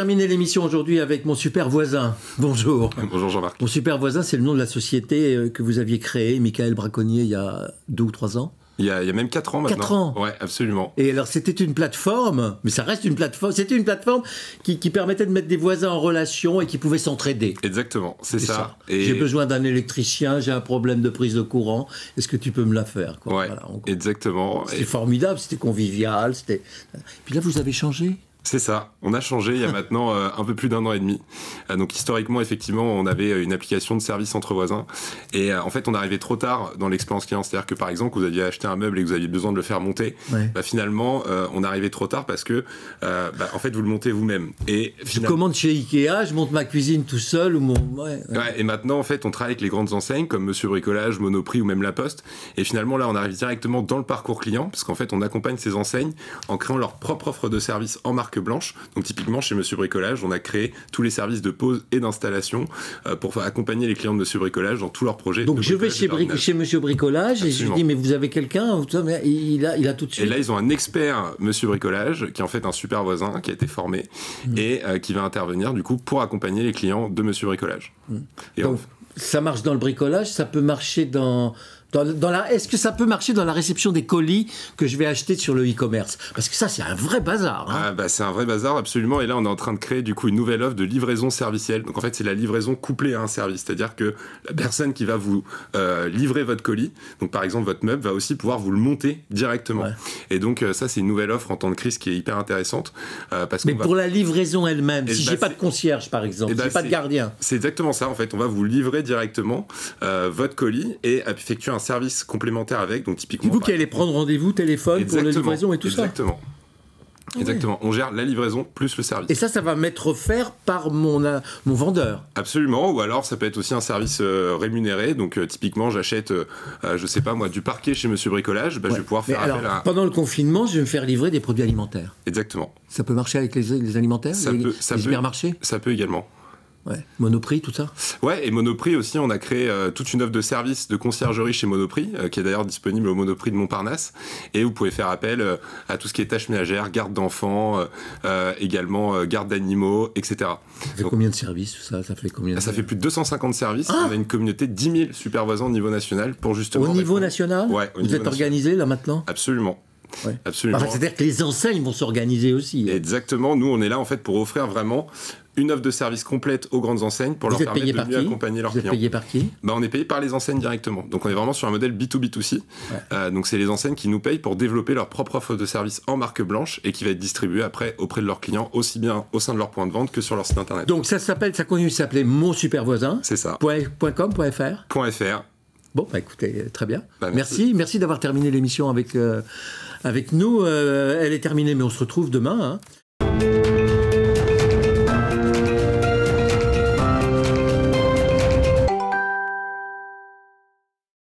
terminer l'émission aujourd'hui avec mon super voisin. Bonjour. Bonjour Jean-Marc. Mon super voisin, c'est le nom de la société que vous aviez créée, Michael Braconnier, il y a 2 ou 3 ans. Il y a même 4 ans maintenant. 4 ans. Ouais, absolument. Et alors, c'était une plateforme, mais ça reste une plateforme. C'était une plateforme qui permettait de mettre des voisins en relation et qui pouvaient s'entraider. Exactement, c'est ça. Et... J'ai besoin d'un électricien, j'ai un problème de prise de courant. Est-ce que tu peux me la faire, quoi? Ouais, voilà, exactement. C'était formidable, c'était convivial. Puis là, vous avez changé? C'est ça, on a changé il y a maintenant un peu plus d'1 an et demi. Donc historiquement, effectivement, on avait une application de service entre voisins. Et en fait, on arrivait trop tard dans l'expérience client. C'est-à-dire que par exemple, vous aviez acheté un meuble et que vous aviez besoin de le faire monter. Ouais. Finalement, on arrivait trop tard parce que en fait, vous le montez vous-même. Et je commande chez Ikea, je monte ma cuisine tout seul. Et maintenant, en fait, on travaille avec les grandes enseignes comme Monsieur Bricolage, Monoprix ou même La Poste. Et finalement, là, on arrive directement dans le parcours client parce qu'en fait, on accompagne ces enseignes en créant leur propre offre de service en marque blanche. Donc typiquement chez Monsieur Bricolage, on a créé tous les services de pose et d'installation pour accompagner les clients de Monsieur Bricolage dans tous leurs projets. Donc je vais chez Monsieur Bricolage. Absolument. Et je lui dis mais vous avez quelqu'un? Il a tout de suite. Et là ils ont un expert Monsieur Bricolage qui est en fait un super voisin qui a été formé et qui va intervenir du coup pour accompagner les clients de Monsieur Bricolage. Et donc ça marche dans le bricolage, ça peut marcher est-ce que ça peut marcher dans la réception des colis que je vais acheter sur le e-commerce? Parce que ça, c'est un vrai bazar. Hein. C'est un vrai bazar, absolument. Et là, on est en train de créer du coup une nouvelle offre de livraison servicielle. Donc en fait, c'est la livraison couplée à un service. C'est-à-dire que la personne qui va vous livrer votre colis, donc par exemple votre meuble, va aussi pouvoir vous le monter directement. Ouais. Et donc ça, c'est une nouvelle offre en temps de crise qui est hyper intéressante. Mais pour la livraison elle-même, si j'ai pas de concierge par exemple, si j'ai pas de gardien. C'est exactement ça. En fait, on va vous livrer directement votre colis et effectuer un service complémentaire avec, donc typiquement... C'est vous qui allez prendre rendez-vous, téléphone pour la livraison et tout ça? Exactement. Exactement. On gère la livraison plus le service. Et ça va m'être offert par mon vendeur? Absolument. Ou alors, ça peut être aussi un service rémunéré. Donc, typiquement, j'achète, je sais pas moi, du parquet chez Monsieur Bricolage. Je vais pouvoir faire appel à... Pendant le confinement, je vais me faire livrer des produits alimentaires. Exactement. Ça peut marcher avec les alimentaires? Les hypermarchés? Ça peut également. Ouais. Monoprix, tout ça? Ouais, et Monoprix aussi, on a créé toute une offre de service de conciergerie chez Monoprix, qui est d'ailleurs disponible au Monoprix de Montparnasse. Et vous pouvez faire appel à tout ce qui est tâches ménagères, garde d'enfants, également garde d'animaux, etc. Ça fait combien de services, tout ça? Ça fait combien? Ça fait plus de 250 services. On a une communauté de 10 000 super voisins au niveau national pour justement... Au niveau national? Ouais. Vous êtes organisé là maintenant? Absolument. Ouais. Absolument. C'est-à-dire que les enseignes vont s'organiser aussi. Exactement. Nous, on est là en fait pour offrir vraiment une offre de service complète aux grandes enseignes pour leur permettre de mieux accompagner leurs clients. Vous êtes payé par qui? On est payé par les enseignes directement. Donc on est vraiment sur un modèle B2B2C. Ouais. Donc c'est les enseignes qui nous payent pour développer leur propre offre de service en marque blanche et qui va être distribuée après auprès de leurs clients, aussi bien au sein de leur point de vente que sur leur site internet. Donc ça continue de s'appeler Mon Super Voisin. C'est ça. .com, .fr. .fr. Bon, écoutez, très bien. Merci d'avoir terminé l'émission avec nous. Elle est terminée, mais on se retrouve demain. Hein.